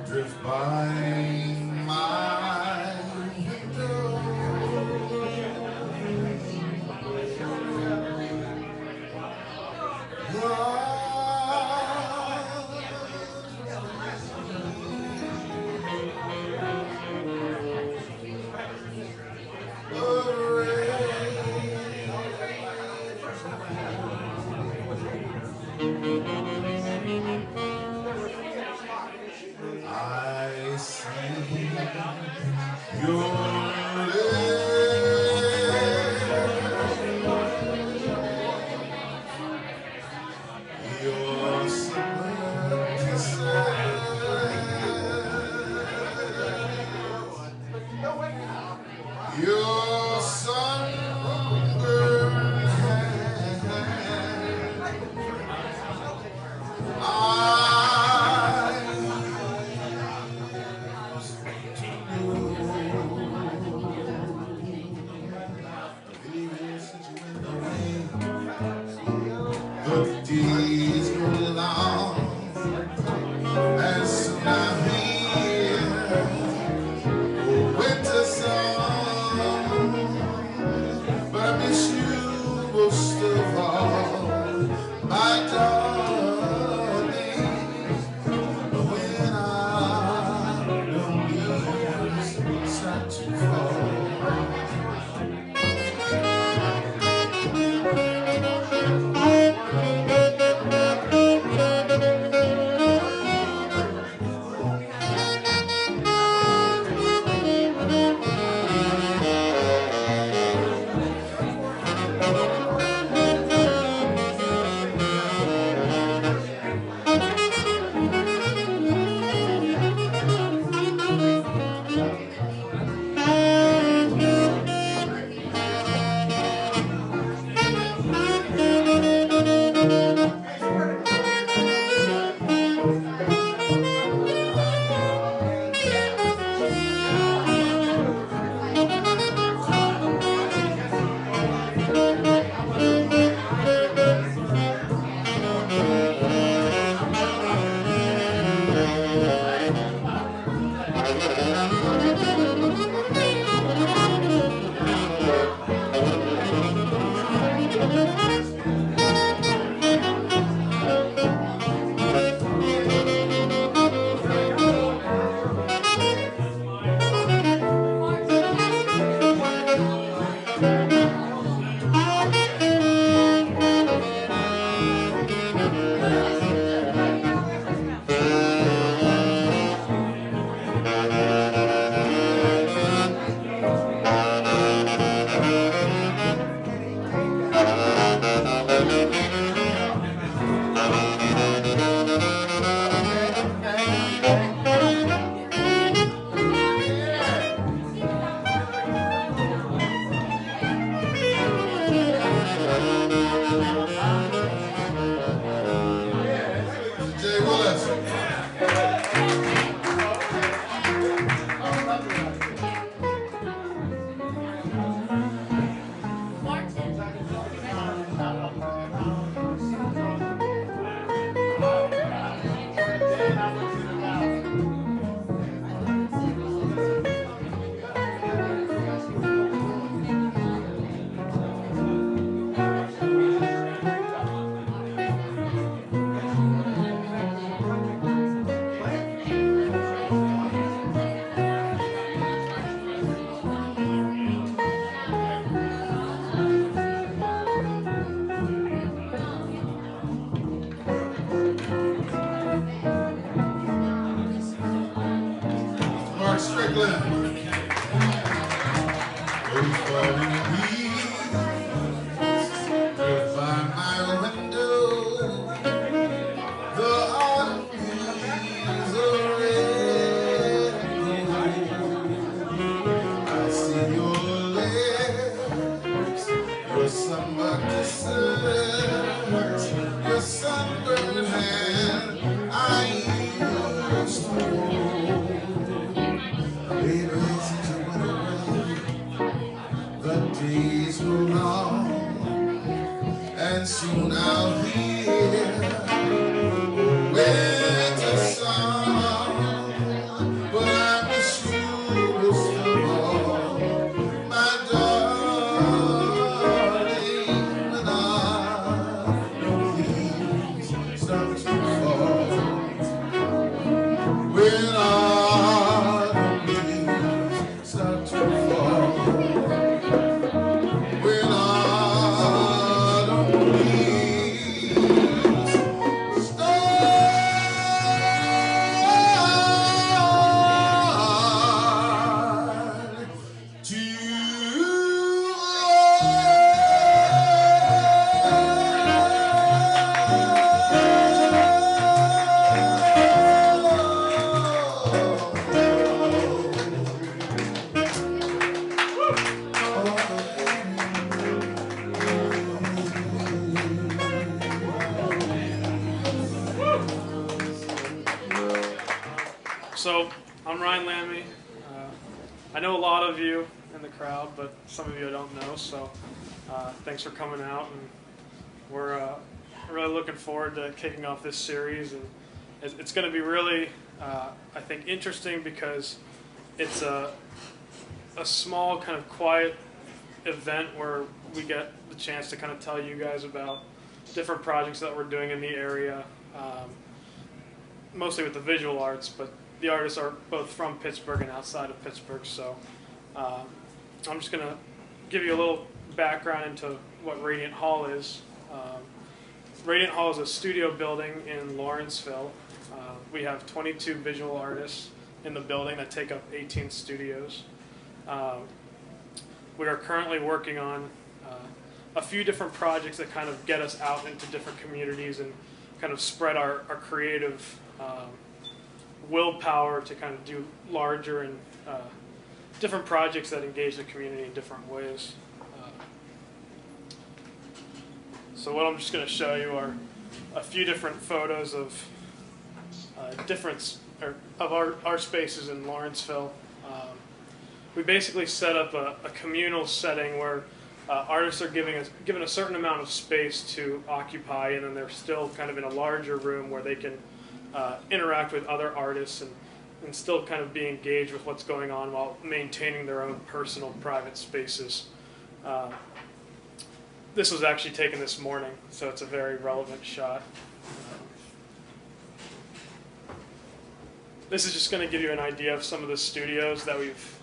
drift by my window. I see your your summer kisses, your sunburned hand. The days go long, and soon I'll hear a winter song. But I miss you most of all, my darling. When the leaves start to fall. Jay Willis. Mark Strickland. By my window, the autumn leaves are red and gold. I see your lips, your summer kisses, your sunburned hand I used to hold. Baby, since you went away, the days go long, and soon I'll hear a winter song. So, I'm Ryan Lammy. I know a lot of you in the crowd, but some of you I don't know, so thanks for coming out. And we're really looking forward to kicking off this series. And it's going to be really, I think, interesting because it's a small, kind of quiet event where we get the chance to kind of tell you guys about different projects that we're doing in the area, mostly with the visual arts, but the artists are both from Pittsburgh and outside of Pittsburgh, so I'm just going to give you a little background into what Radiant Hall is. Radiant Hall is a studio building in Lawrenceville. We have 22 visual artists in the building that take up 18 studios. We are currently working on a few different projects that kind of get us out into different communities and kind of spread our creative willpower to kind of do larger and different projects that engage the community in different ways. So what I'm just going to show you are a few different photos of our spaces in Lawrenceville. We basically set up a communal setting where artists are given a certain amount of space to occupy, and then they're still kind of in a larger room where they can interact with other artists and still kind of be engaged with what's going on while maintaining their own personal private spaces. This was actually taken this morning, so it's a very relevant shot. This is just going to give you an idea of some of the studios that we've,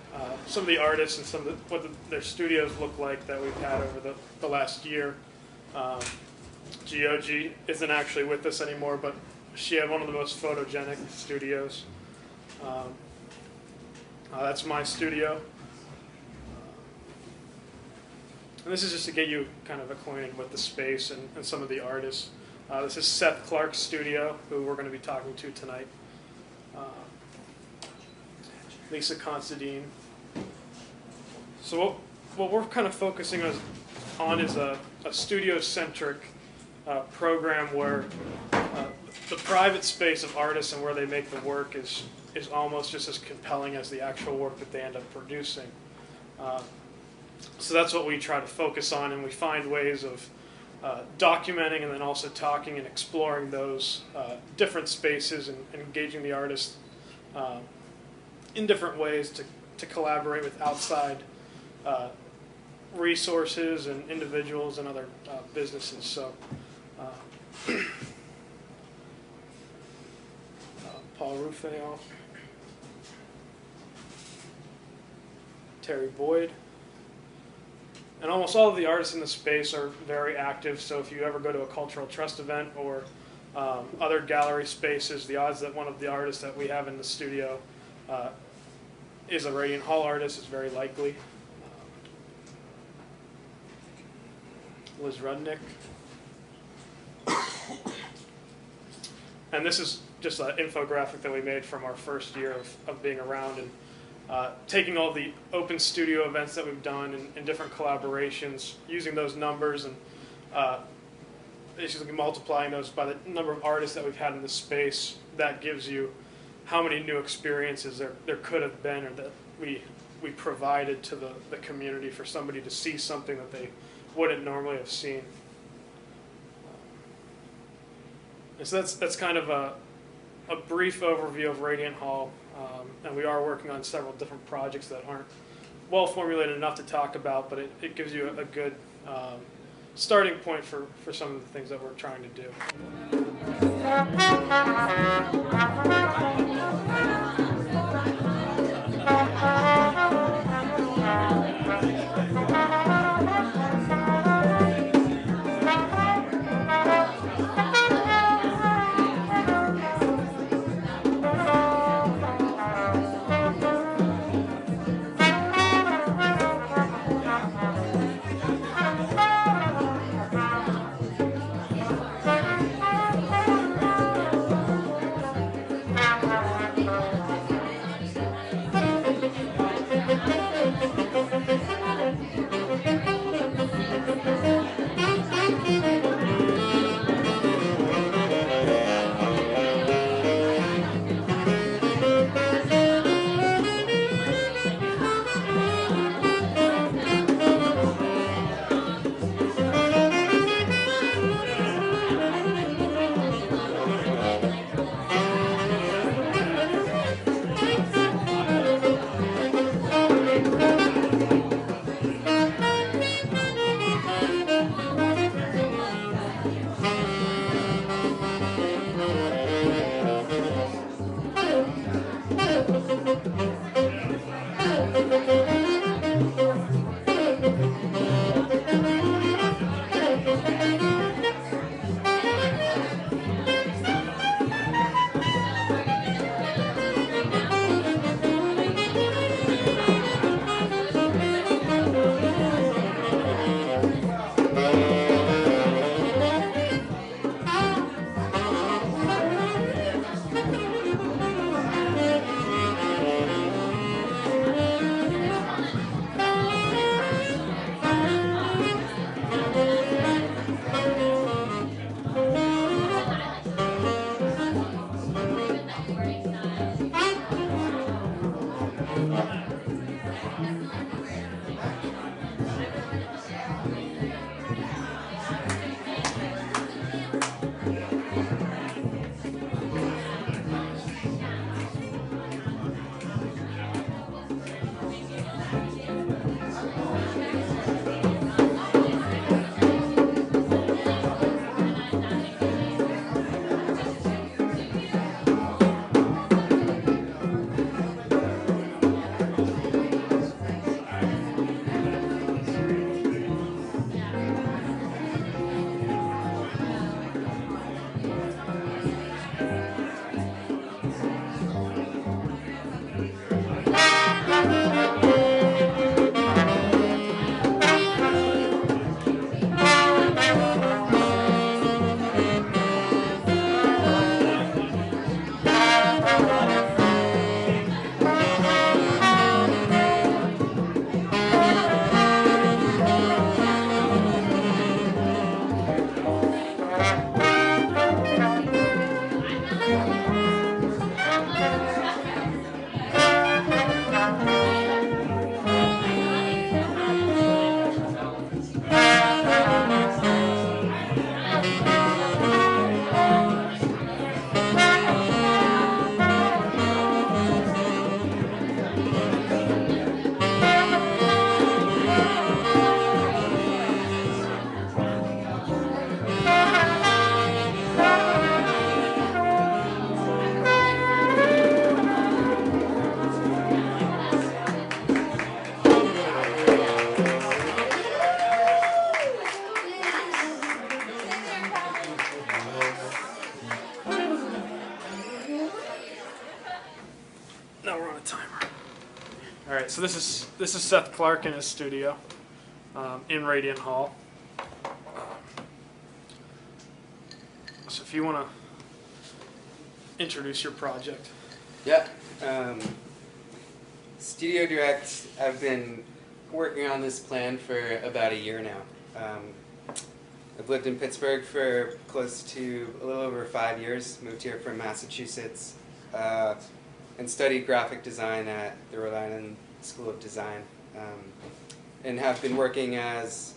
some of the artists and some of their studios look like that we've had over the last year. Geogi isn't actually with us anymore, but she had one of the most photogenic studios. That's my studio. And this is just to get you kind of acquainted with the space and some of the artists. This is Seth Clark's studio, who we're going to be talking to tonight. Lisa Considine. So what we're kind of focusing on is a studio-centric program where the private space of artists and where they make the work is almost just as compelling as the actual work that they end up producing. So that's what we try to focus on, and we find ways of documenting and then also talking and exploring those different spaces and engaging the artist in different ways to collaborate with outside resources and individuals and other businesses. So Paul Rufeo, Terry Boyd, and almost all of the artists in the space are very active. So if you ever go to a Cultural Trust event or other gallery spaces, the odds that one of the artists that we have in the studio is a Radiant Hall artist is very likely. Liz Rudnick. And this is just an infographic that we made from our first year of being around, and taking all the open studio events that we've done and different collaborations, using those numbers and basically multiplying those by the number of artists that we've had in the space. That gives you how many new experiences there could have been, or that we provided to the community for somebody to see something that they wouldn't normally have seen. And so that's kind of a brief overview of Radiant Hall, and we are working on several different projects that aren't well formulated enough to talk about, but it gives you a good starting point for some of the things that we're trying to do. All right, so this is Seth Clark in his studio in Radiant Hall. So if you want to introduce your project. Yeah. Studio Direct, I've been working on this plan for about a year now. I've lived in Pittsburgh for close to a little over 5 years, moved here from Massachusetts, and studied graphic design at the Rhode Island School of Design, and have been working as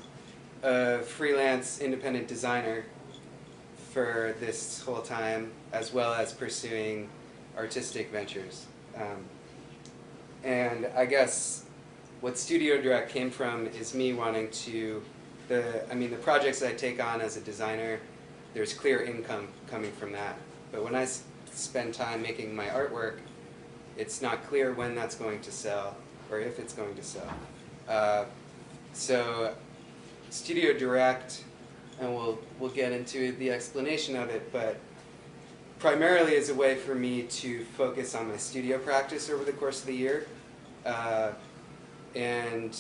a freelance independent designer for this whole time, as well as pursuing artistic ventures. And I guess what Studio Direct came from is me wanting to, the projects I take on as a designer, there's clear income coming from that. But when I spend time making my artwork, it's not clear when that's going to sell or if it's going to sell. So Studio Direct, and we'll get into the explanation of it, but primarily is a way for me to focus on my studio practice over the course of the year. And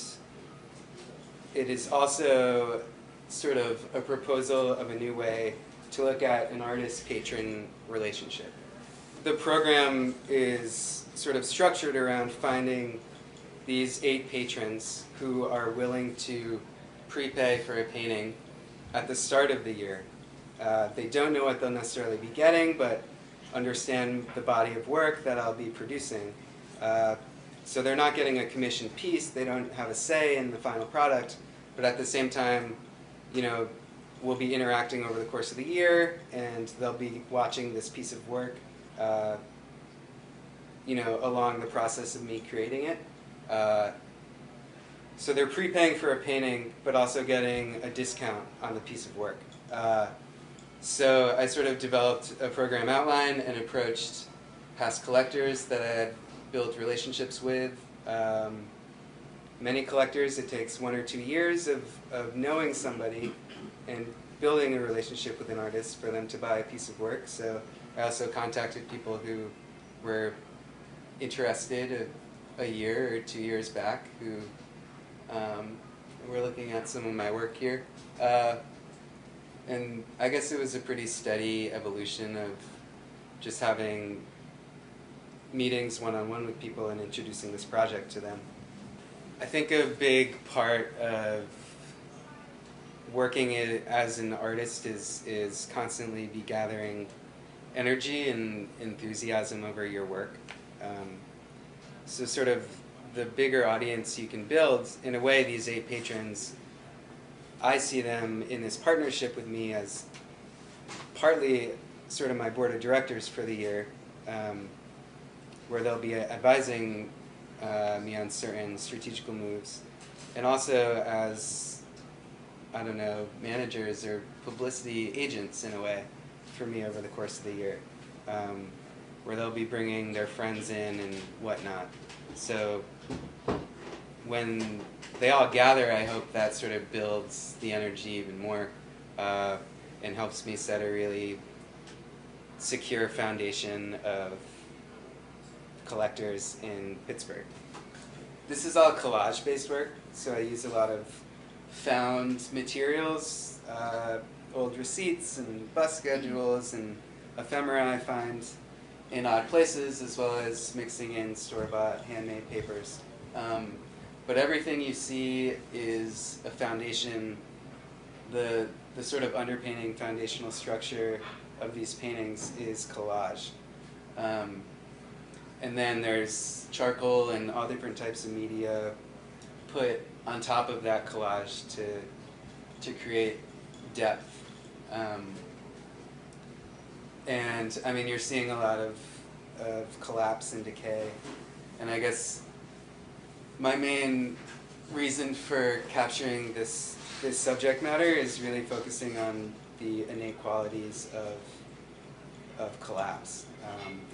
it is also sort of a proposal of a new way to look at an artist-patron relationship. The program is sort of structured around finding these 8 patrons who are willing to prepay for a painting at the start of the year. They don't know what they'll necessarily be getting, but understand the body of work that I'll be producing. So they're not getting a commissioned piece, they don't have a say in the final product, but at the same time, we'll be interacting over the course of the year, and they'll be watching this piece of work, along the process of me creating it. So they're prepaying for a painting, but also getting a discount on the piece of work. So I sort of developed a program outline and approached past collectors that I had built relationships with. Many collectors, it takes 1 or 2 years of knowing somebody and building a relationship with an artist for them to buy a piece of work. So I also contacted people who were interested a year or 2 years back who were looking at some of my work here. And I guess it was a pretty steady evolution of just having meetings one-on-one with people and introducing this project to them. I think a big part of working as an artist is constantly be gathering energy and enthusiasm over your work. So sort of the bigger audience you can build, in a way, these 8 patrons, I see them in this partnership with me as partly sort of my board of directors for the year, where they'll be advising me on certain strategical moves, and also as, I don't know, managers or publicity agents in a way for me over the course of the year, where they'll be bringing their friends in and whatnot. So when they all gather, I hope that sort of builds the energy even more, and helps me set a really secure foundation of collectors in Pittsburgh. This is all collage-based work, so I use a lot of found materials, old receipts and bus schedules and ephemera I find in odd places, as well as mixing in store-bought handmade papers. But everything you see is a foundation. The sort of underpainting foundational structure of these paintings is collage. And then there's charcoal and all different types of media put on top of that collage to create depth. And I mean, you're seeing a lot of collapse and decay. And I guess my main reason for capturing this subject matter is really focusing on the innate qualities of collapse.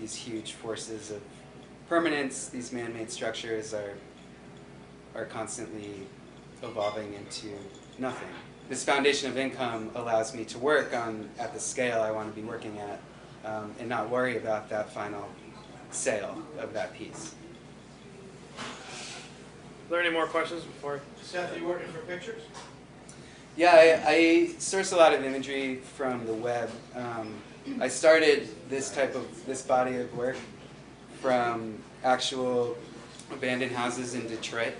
These huge forces of permanence, these man-made structures are constantly evolving into nothing. This foundation of income allows me to work at the scale I want to be working at, and not worry about that final sale of that piece. there any more questions before? Seth, are you working for pictures? Yeah, I source a lot of imagery from the web. I started this body of work from actual abandoned houses in Detroit.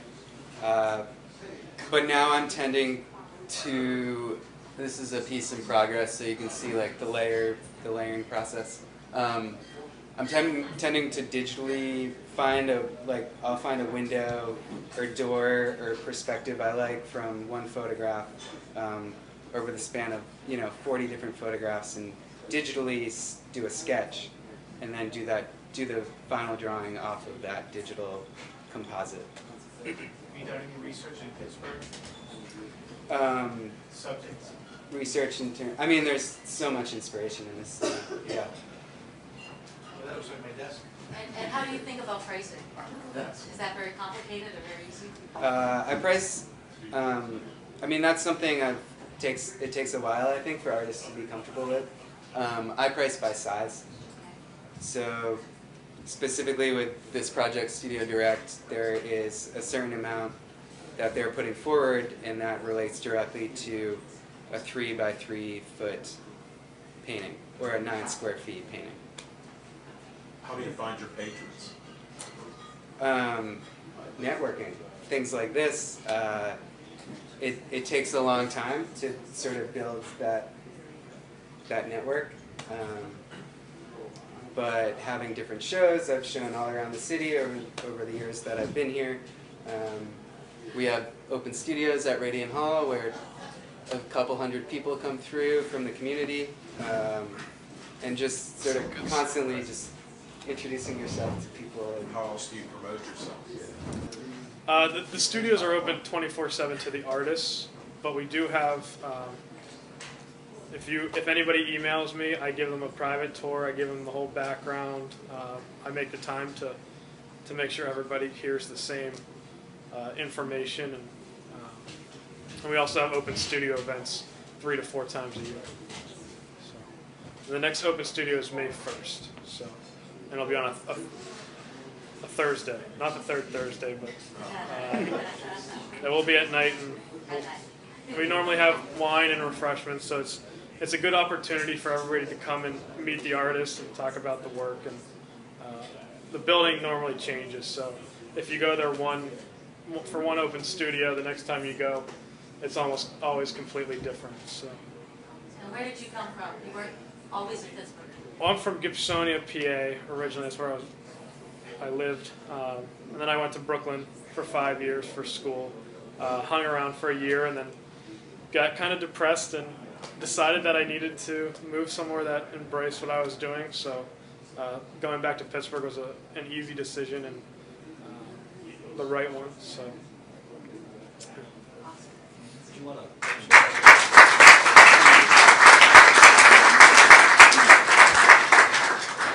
But now I'm tending to, this is a piece in progress, so you can see like the layering process. I'm tending to digitally I'll find a window or door or perspective I like from one photograph over the span of 40 different photographs, and digitally do a sketch, and then do the final drawing off of that digital composite. Have you done any research in Pittsburgh? Subjects? Research I mean, there's so much inspiration in this. Yeah. Well, that was on my desk. And how do you think about pricing? Is that very complicated or very easy? I price. I mean, that's something it takes a while, I think, for artists to be comfortable with. I price by size. So specifically with this project, Studio Direct, there is a certain amount that they're putting forward, and that relates directly to a 3 by 3 foot painting, or a 9 square feet painting. How do you find your patrons? Networking. Things like this, it takes a long time to sort of build that network. But having different shows, I've shown all around the city over the years that I've been here. We have open studios at Radiant Hall where a couple hundred people come through from the community, and just sort of constantly just introducing yourself to people. How else do you promote yourself? The studios are open 24/7 to the artists, but we do have, if anybody emails me, I give them a private tour, I give them the whole background, I make the time to make sure everybody hears the same information, and we also have open studio events 3 to 4 times a year. So, the next open studio is May 1st, so, and it'll be on a Thursday, not the third Thursday, but it will be at night, and we normally have wine and refreshments, so it's a good opportunity for everybody to come and meet the artists and talk about the work. And the building normally changes, so if you go there for one open studio, the next time you go, it's almost always completely different. So. And where did you come from? You were always in Pittsburgh. Well, I'm from Gibsonia, PA, originally. That's where I lived. And then I went to Brooklyn for 5 years for school. Hung around for a year, and then got kind of depressed and decided that I needed to move somewhere that embraced what I was doing. So going back to Pittsburgh was an easy decision and the right one. So.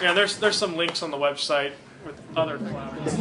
Yeah, there's some links on the website with other clouds.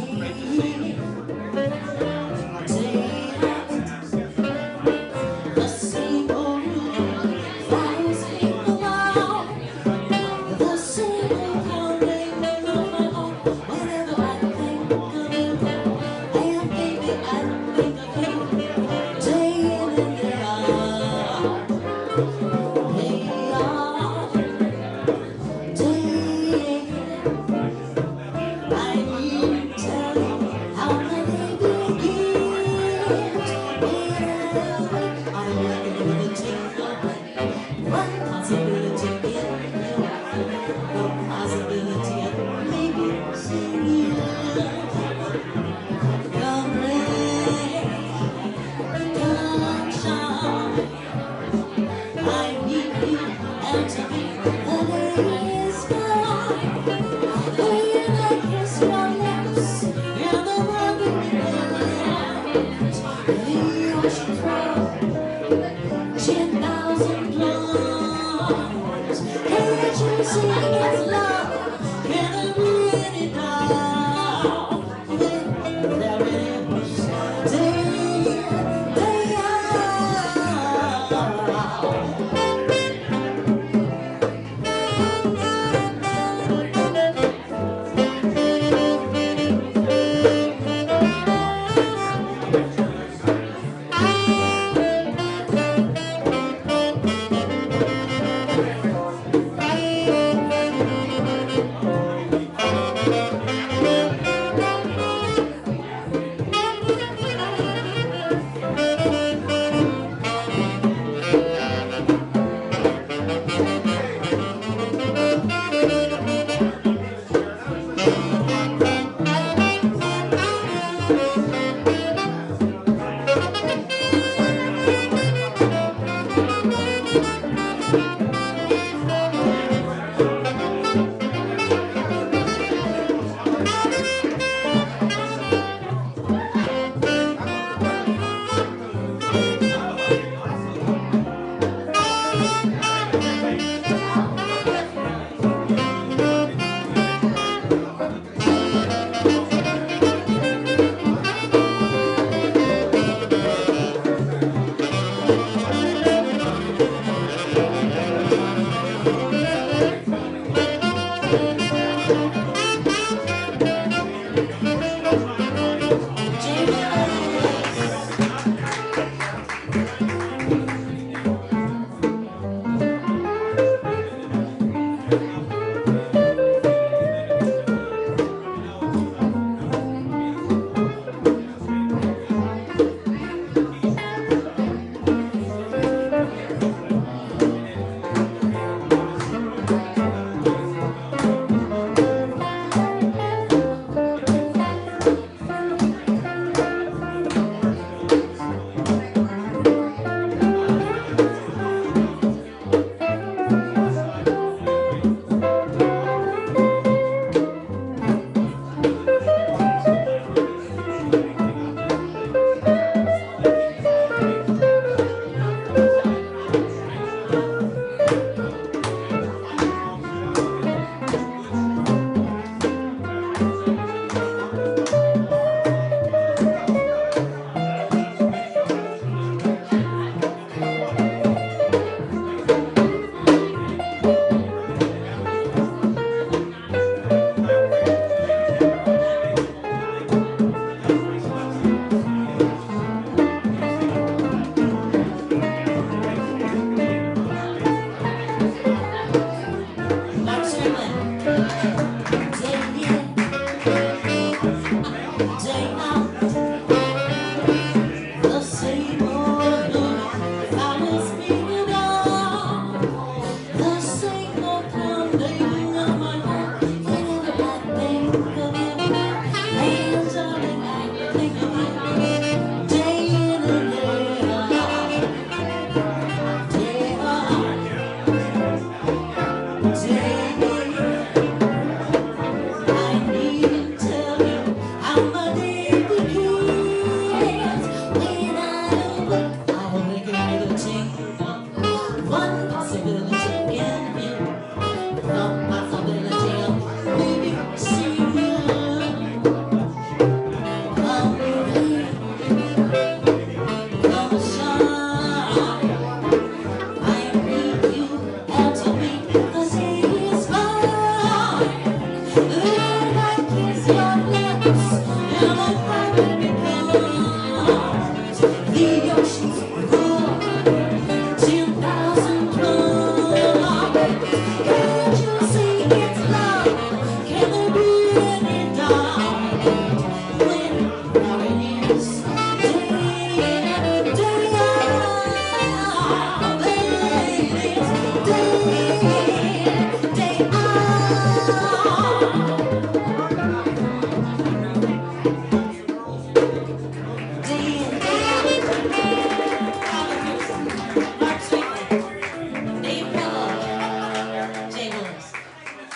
Jay Willis.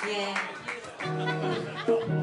Yeah.